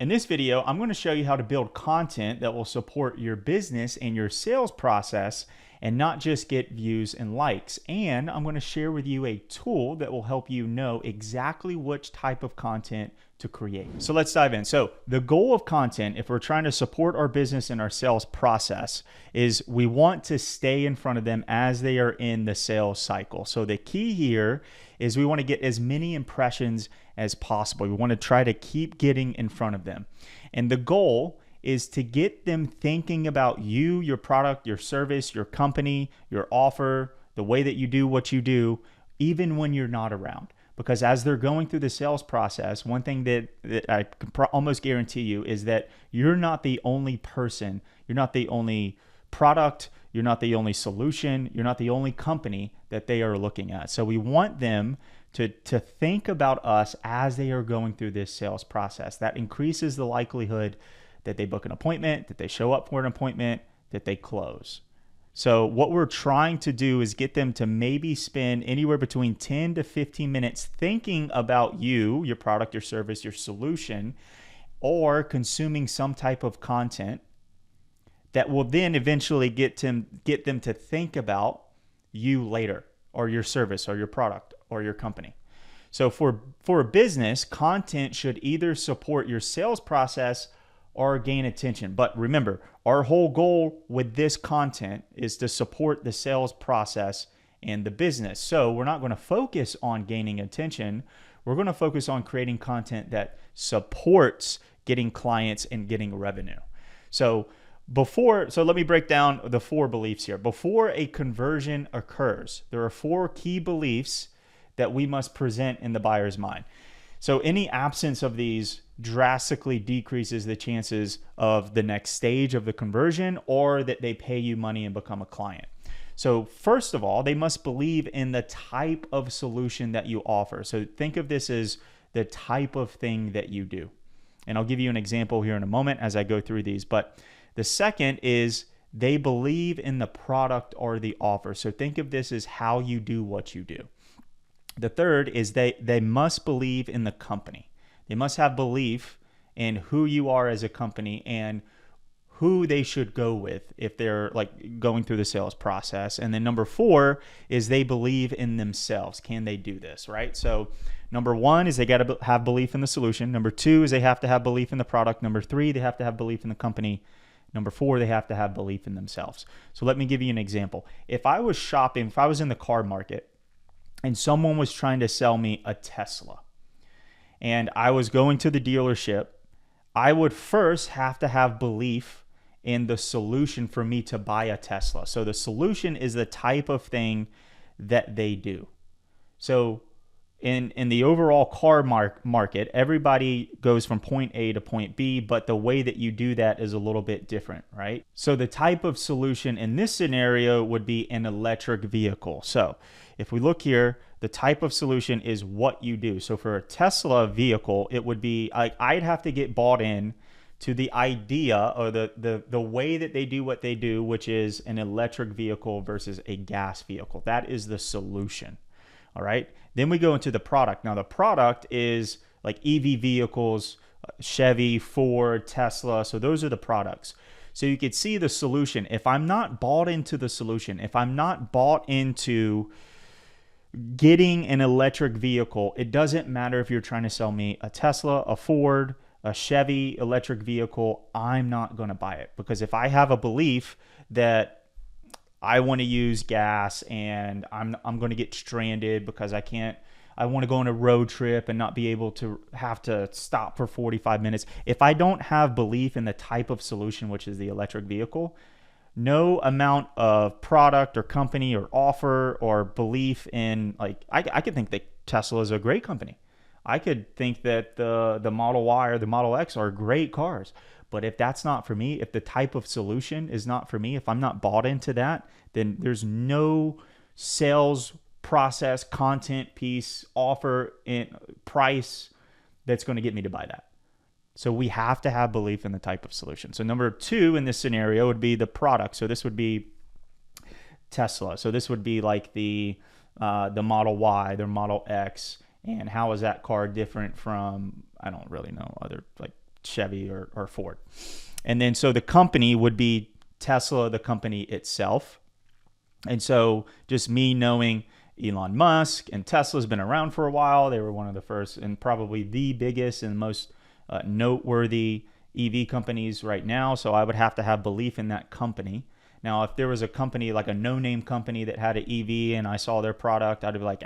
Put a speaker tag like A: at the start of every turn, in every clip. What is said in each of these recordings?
A: In this video, I'm going to show you how to build content that will support your business and your sales process and not just get views and likes. And I'm going to share with you a tool that will help you know exactly which type of content to create. So let's dive in. So the goal of content, if we're trying to support our business and our sales process, is we want to stay in front of them as they are in the sales cycle. So the key here is we want to get as many impressions as possible. We want to try to keep getting in front of them. And the goal is to get them thinking about you, your product, your service, your company, your offer, the way that you do what you do, even when you're not around. Because as they're going through the sales process, one thing that I can almost guarantee you is that you're not the only person, you're not the only product, you're not the only solution, you're not the only company that they are looking at. So we want them to think about us as they are going through this sales process. That increases the likelihood that they book an appointment, that they show up for an appointment, that they close. So what we're trying to do is get them to maybe spend anywhere between 10 to 15 minutes thinking about you, your product, your service, your solution, or consuming some type of content that will then eventually get them to think about you later, or your service or your product or your company. So for a business, content should either support your sales process or gain attention. But remember, our whole goal with this content is to support the sales process and the business. So we're not going to focus on gaining attention. We're going to focus on creating content that supports getting clients and getting revenue. So let me break down the 4 beliefs here. Before a conversion occurs, there are 4 key beliefs that we must present in the buyer's mind. So any absence of these drastically decreases the chances of the next stage of the conversion or that they pay you money and become a client. So first of all, they must believe in the type of solution that you offer. So think of this as the type of thing that you do. And I'll give you an example here in a moment as I go through these. But the second is they believe in the product or the offer. So think of this as how you do what you do. The third is they must believe in the company. They must have belief in who you are as a company and who they should go with if they're like going through the sales process. And then number 4 is they believe in themselves. Can they do this, right? So number 1 is they got to have belief in the solution. Number 2 is they have to have belief in the product. Number 3, they have to have belief in the company. Number 4, they have to have belief in themselves. So let me give you an example. If I was shopping, if I was in the car market and someone was trying to sell me a Tesla and I was going to the dealership, I would first have to have belief in the solution for me to buy a Tesla. So the solution is the type of thing that they do. So in the overall car market, everybody goes from point A to point B, but the way that you do that is a little bit different, right? So the type of solution in this scenario would be an electric vehicle. So if we look here, the type of solution is what you do. So for a Tesla vehicle, it would be I'd have to get bought in to the idea or the way that they do what they do, which is an electric vehicle versus a gas vehicle. That is the solution. All right. Then we go into the product. Now the product is like EV vehicles, Chevy, Ford, Tesla. So those are the products. So you could see the solution. If I'm not bought into the solution, if I'm not bought into getting an electric vehicle, it doesn't matter if you're trying to sell me a Tesla, a Ford, a Chevy electric vehicle, I'm not going to buy it. Because if I have a belief that I want to use gas and I'm going to get stranded because I want to go on a road trip and not be able to have to stop for 45 minutes. If I don't have belief in the type of solution, which is the electric vehicle, no amount of product or company or offer or belief in, like, I could think that Tesla is a great company. I could think that the Model Y or the Model X are great cars. But if that's not for me, if the type of solution is not for me, if I'm not bought into that, then there's no sales process, content piece, offer, price that's going to get me to buy that. So we have to have belief in the type of solution. So number 2 in this scenario would be the product. So this would be Tesla. So this would be like the Model Y, their Model X, and how is that car different from, I don't really know, other like Chevy or Ford. And then so the company would be Tesla, the company itself. And so just me knowing Elon Musk and Tesla's been around for a while. They were one of the first and probably the biggest and most noteworthy EV companies right now. So I would have to have belief in that company. Now, if there was a company like a no-name company that had an EV and I saw their product, I'd be like,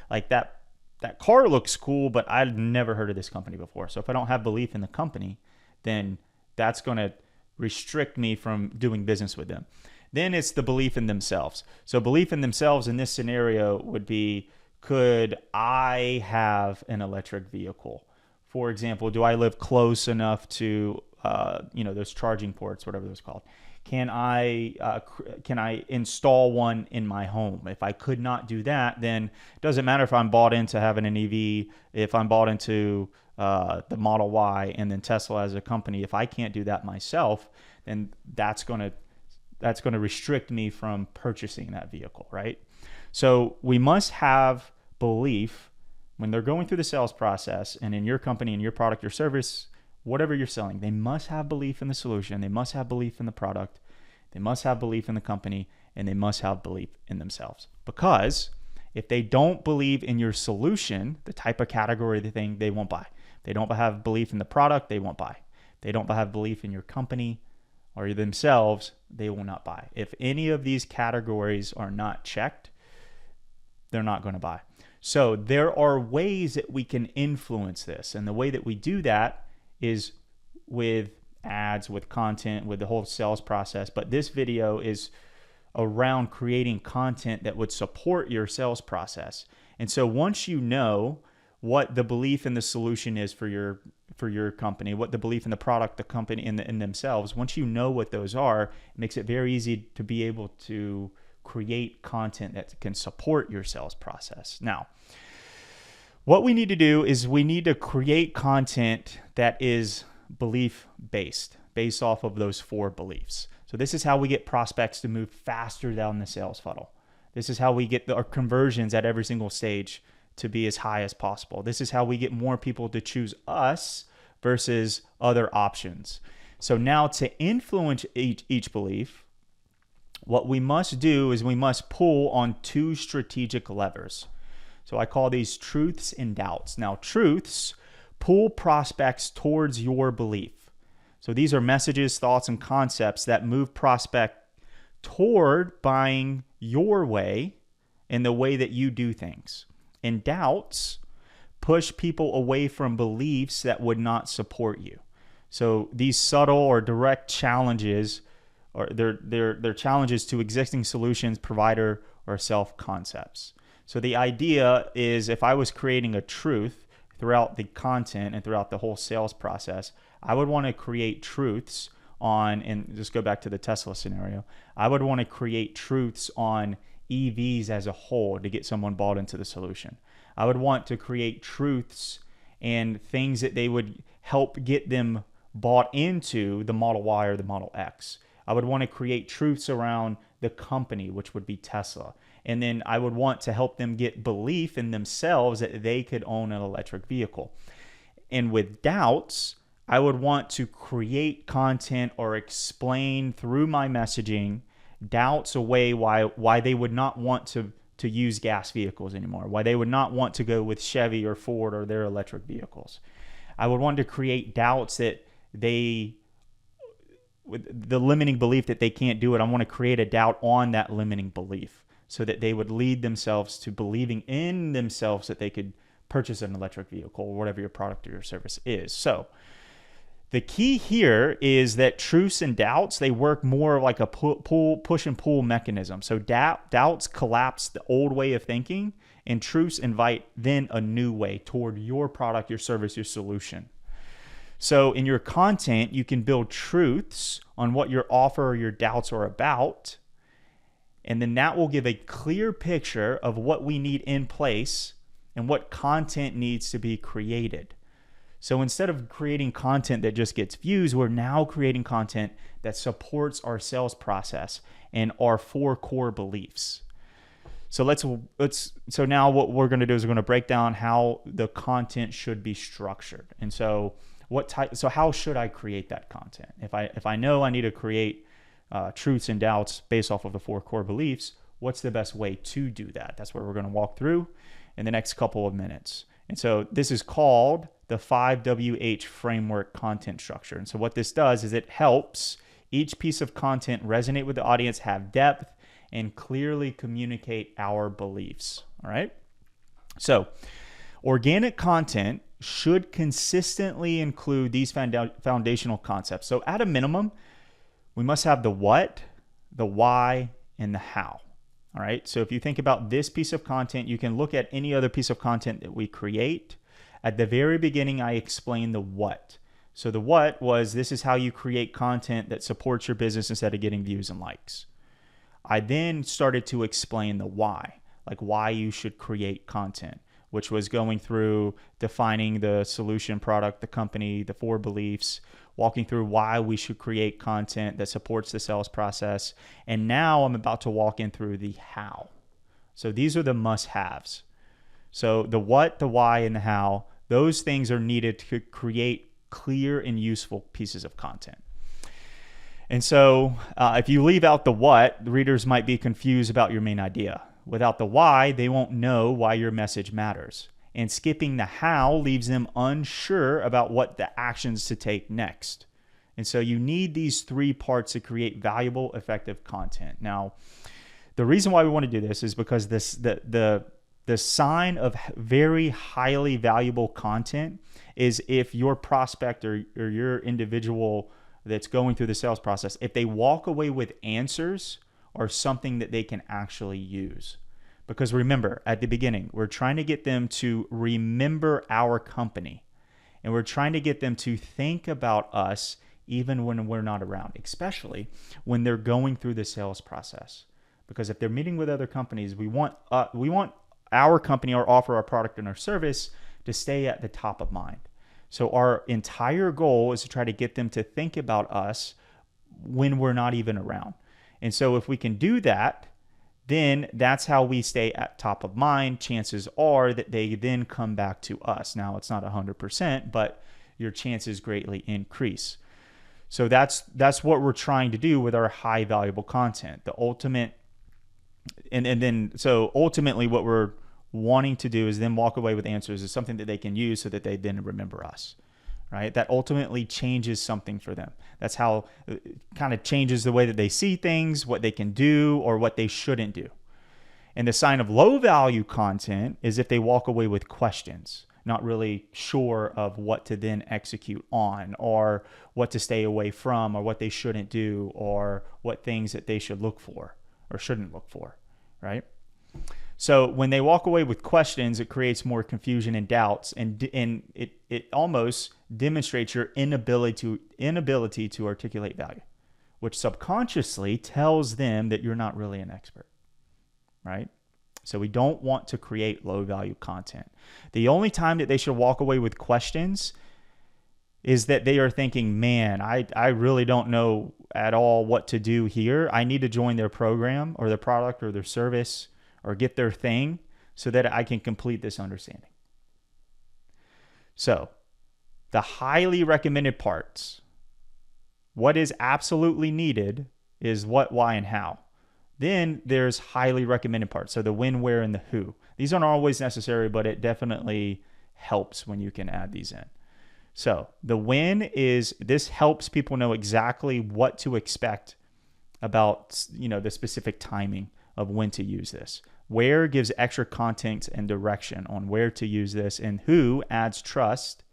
A: like that car looks cool, but I'd never heard of this company before. So if I don't have belief in the company, then that's going to restrict me from doing business with them. Then it's the belief in themselves. So belief in themselves in this scenario would be, could I have an electric vehicle? For example, do I live close enough to, those charging ports, whatever those called? Can I install one in my home? If I could not do that, then it doesn't matter if I'm bought into having an EV, if I'm bought into the Model Y and then Tesla as a company. If I can't do that myself, then that's going to restrict me from purchasing that vehicle, right? So we must have belief when they're going through the sales process, and in your company, in your product or service, whatever you're selling, they must have belief in the solution. They must have belief in the product. They must have belief in the company, and they must have belief in themselves. Because if they don't believe in your solution, the type of category, the thing, they won't buy. They don't have belief in the product, they won't buy. They don't have belief in your company or themselves, they will not buy. If any of these categories are not checked, they're not going to buy. So there are ways that we can influence this. And the way that we do that is with ads, with content, with the whole sales process. But this video is around creating content that would support your sales process. And so once you know what the belief in the solution is for your company, what the belief in the product, the company, in themselves, once you know what those are, it makes it very easy to be able to create content that can support your sales process. Now, what we need to do is we need to create content that is belief-based, based off of those 4 beliefs. So this is how we get prospects to move faster down the sales funnel. This is how we get our conversions at every single stage to be as high as possible. This is how we get more people to choose us versus other options. So now to influence each belief, what we must do is we must pull on 2 strategic levers. So I call these truths and doubts. Now, truths pull prospects towards your belief. So these are messages, thoughts, and concepts that move prospect toward buying your way and the way that you do things. And doubts push people away from beliefs that would not support you. So these subtle or direct challenges, or they're challenges to existing solutions, provider, or self concepts. So the idea is, if I was creating a truth throughout the content and throughout the whole sales process, I would want to create truths on, and just go back to the Tesla scenario, I would want to create truths on EVs as a whole to get someone bought into the solution. I would want to create truths and things that they would help get them bought into the Model Y or the Model X. I would want to create truths around the company, which would be Tesla. And then I would want to help them get belief in themselves that they could own an electric vehicle. And with doubts, I would want to create content or explain through my messaging doubts away why they would not want to use gas vehicles anymore, why they would not want to go with Chevy or Ford or their electric vehicles. I would want to create doubts that with the limiting belief that they can't do it, I want to create a doubt on that limiting belief so that they would lead themselves to believing in themselves that they could purchase an electric vehicle or whatever your product or your service is. So the key here is that truths and doubts, they work more like a push and pull mechanism. So doubts collapse the old way of thinking, and truths invite then a new way toward your product, your service, your solution. So in your content, you can build truths on what your offer or your doubts are about, and then that will give a clear picture of what we need in place and what content needs to be created. So instead of creating content that just gets views, we're now creating content that supports our sales process and our 4 core beliefs. So so now what we're going to do is we're going to break down how the content should be structured. And so what type, so how should I create that content? If I know I need to create truths and doubts based off of the 4 core beliefs, what's the best way to do that? That's what we're going to walk through in the next couple of minutes. And so this is called the 5WH framework content structure. And so what this does is it helps each piece of content resonate with the audience, have depth, and clearly communicate our beliefs. All right. So organic content should consistently include these foundational concepts. So at a minimum, we must have the what, the why, and the how. All right. So if you think about this piece of content, you can look at any other piece of content that we create. At the very beginning, I explained the what. So the what was, this is how you create content that supports your business instead of getting views and likes. I then started to explain the why, like why you should create content, which was going through defining the solution, product, the company, the 4 beliefs, walking through why we should create content that supports the sales process. And now I'm about to walk in through the how. So these are the must-haves. So the what, the why, and the how, those things are needed to create clear and useful pieces of content. And so if you leave out the what, the readers might be confused about your main idea. Without the why, they won't know why your message matters. And skipping the how leaves them unsure about what the actions to take next. And so you need these 3 parts to create valuable, effective content. Now, the reason why we want to do this is because the sign of very highly valuable content is if your prospect or your individual that's going through the sales process, if they walk away with answers or something that they can actually use. Because remember, at the beginning, we're trying to get them to remember our company. And we're trying to get them to think about us even when we're not around, especially when they're going through the sales process. Because if they're meeting with other companies, we want our company, our offer, our product, and our service to stay at the top of mind. So our entire goal is to try to get them to think about us when we're not even around. And so if we can do that, then that's how we stay at top of mind. Chances are that they then come back to us. Now, it's not 100%, but your chances greatly increase. So that's what we're trying to do with our high valuable content. The ultimate, so ultimately what we're wanting to do is then walk away with answers is something that they can use so that they then remember us, right? That ultimately changes something for them. That's how it kind of changes the way that they see things, what they can do or what they shouldn't do. And the sign of low value content is if they walk away with questions, not really sure of what to then execute on or what to stay away from or what they shouldn't do or what things that they should look for or shouldn't look for, right? So when they walk away with questions, it creates more confusion and doubts, and it almost demonstrates your inability to articulate value, which subconsciously tells them that you're not really an expert, right? So we don't want to create low value content. The only time that they should walk away with questions is that they are thinking, man, I really don't know at all what to do here. I need to join their program or their product or their service or get their thing so that I can complete this understanding. So the highly recommended parts, what is absolutely needed is what, why, and how. Then there's highly recommended parts. So the when, where, and the who. These aren't always necessary, but it definitely helps when you can add these in. So the when is, this helps people know exactly what to expect about, the specific timing of when to use this. Where gives extra context and direction on where to use this, and who adds trust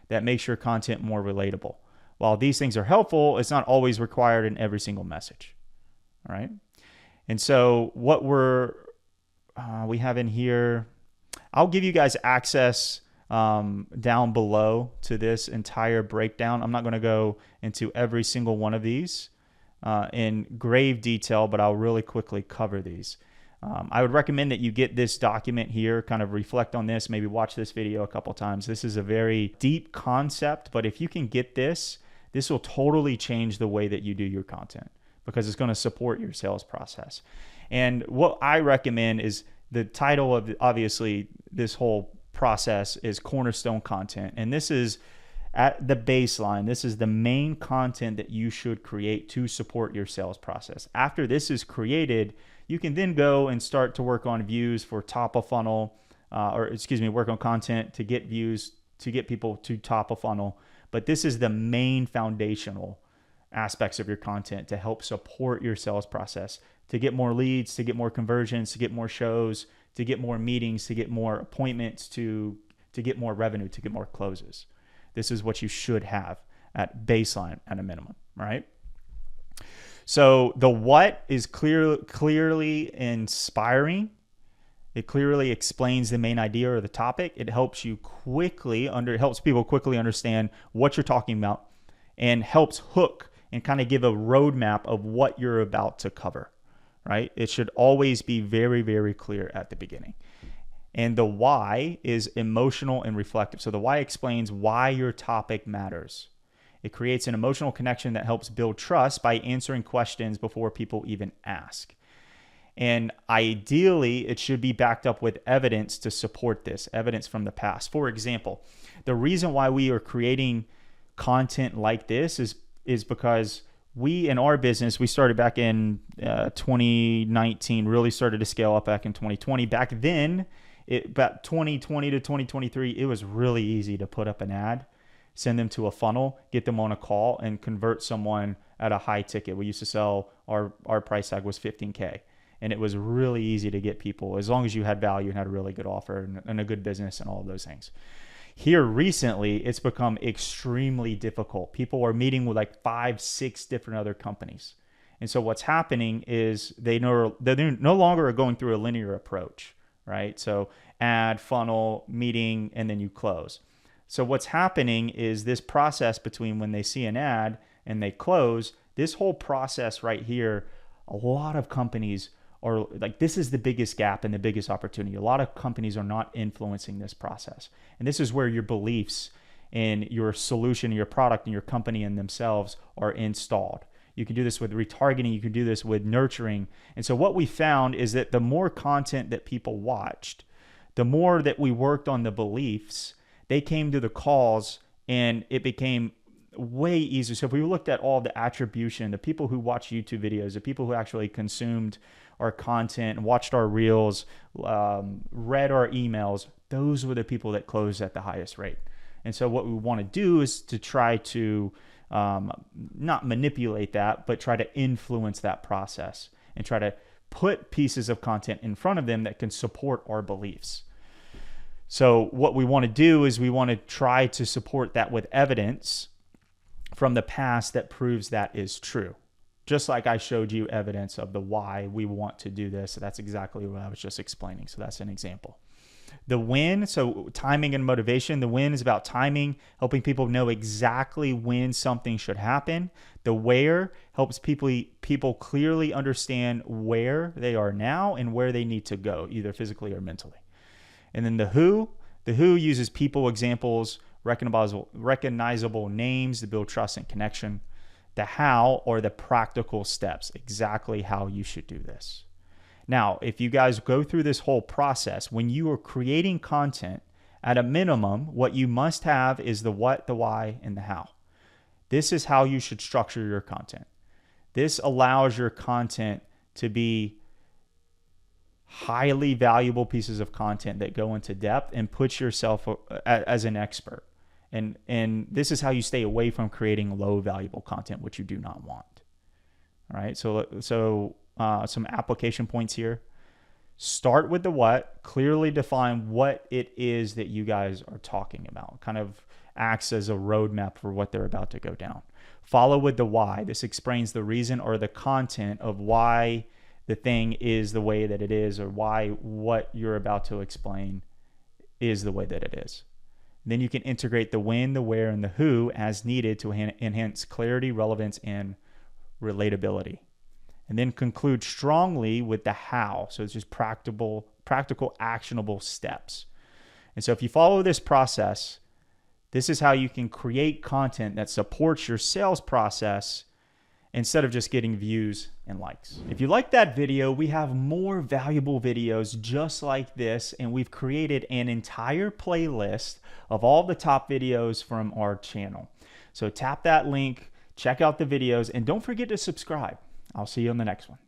A: that makes your content more relatable. While these things are helpful, it's not always required in every single message. All right. And so what we have in here, I'll give you guys access down below to this entire breakdown. I'm not going to go into every single one of these in grave detail, but I'll really quickly cover these. I would recommend that you get this document here, kind of reflect on this, maybe watch this video a couple times. This is a very deep concept, but if you can get this will totally change the way that you do your content because it's going to support your sales process. And what I recommend is the title of, obviously, this whole process is Cornerstone Content. And this is at the baseline, this is the main content that you should create to support your sales process. After this is created, you can then go and start to work on views for top of funnel, work on content to get views, to get people to top of funnel. But this is the main foundational aspects of your content to help support your sales process, to get more leads, to get more conversions, to get more shows, to get more meetings, to get more appointments, to get more revenue, to get more closes. This is what you should have at baseline at a minimum, right? So the what is clearly inspiring. It clearly explains the main idea or the topic. It helps you helps people quickly understand what you're talking about, and helps hook and kind of give a roadmap of what you're about to cover, right? It should always be very, very clear at the beginning. And the why is emotional and reflective. So the why explains why your topic matters. It creates an emotional connection that helps build trust by answering questions before people even ask. And ideally, it should be backed up with evidence to support this, evidence from the past. For example, the reason why we are creating content like this is because we, in our business, we started back in 2019, really started to scale up back in 2020. Back then, about 2020 to 2023, it was really easy to put up an ad, send them to a funnel, get them on a call, and convert someone at a high ticket. We used to sell, our price tag was $15K. And it was really easy to get people, as long as you had value and had a really good offer and a good business and all of those things. Here recently, it's become extremely difficult. People are meeting with like 5, 6 different other companies. And so what's happening is they're no longer going through a linear approach, right? So ad, funnel, meeting, and then you close. So what's happening is this process between when they see an ad and they close, this whole process right here, a lot of companies are like, this is the biggest gap and the biggest opportunity. A lot of companies are not influencing this process. And this is where your beliefs in your solution, your product, and your company and themselves are installed. You can do this with retargeting. You can do this with nurturing. And so what we found is that the more content that people watched, the more that we worked on the beliefs, they came to the calls, and it became way easier. So if we looked at all the attribution, the people who watch YouTube videos, the people who actually consumed our content and watched our reels, read our emails, those were the people that closed at the highest rate. And so what we want to do is to try to not manipulate that, but try to influence that process and try to put pieces of content in front of them that can support our beliefs. So what we want to do is we want to try to support that with evidence from the past that proves that is true. Just like I showed you evidence of the why we want to do this. So that's exactly what I was just explaining. So that's an example. The when, so timing and motivation. The when is about timing, helping people know exactly when something should happen. The where helps people clearly understand where they are now and where they need to go, either physically or mentally. And then the who uses people, examples, recognizable names to build trust and connection. The how are the practical steps, exactly how you should do this. Now, if you guys go through this whole process, when you are creating content, at a minimum, what you must have is the what, the why, and the how. This is how you should structure your content. This allows your content to be highly valuable pieces of content that go into depth and puts yourself as an expert. And this is how you stay away from creating low valuable content, which you do not want. All right. So some application points here. Start with the what, clearly define what it is that you guys are talking about. Kind of acts as a roadmap for what they're about to go down. Follow with the why. This explains the reason or the content of why the thing is the way that it is, or why what you're about to explain is the way that it is. Then you can integrate the when, the where, and the who as needed to enhance clarity, relevance, and relatability. And then conclude strongly with the how. So it's just practical, actionable steps. And so if you follow this process, this is how you can create content that supports your sales process instead of just getting views and likes. If you like that video, we have more valuable videos just like this, and we've created an entire playlist of all the top videos from our channel. So tap that link, check out the videos, and don't forget to subscribe. I'll see you on the next one.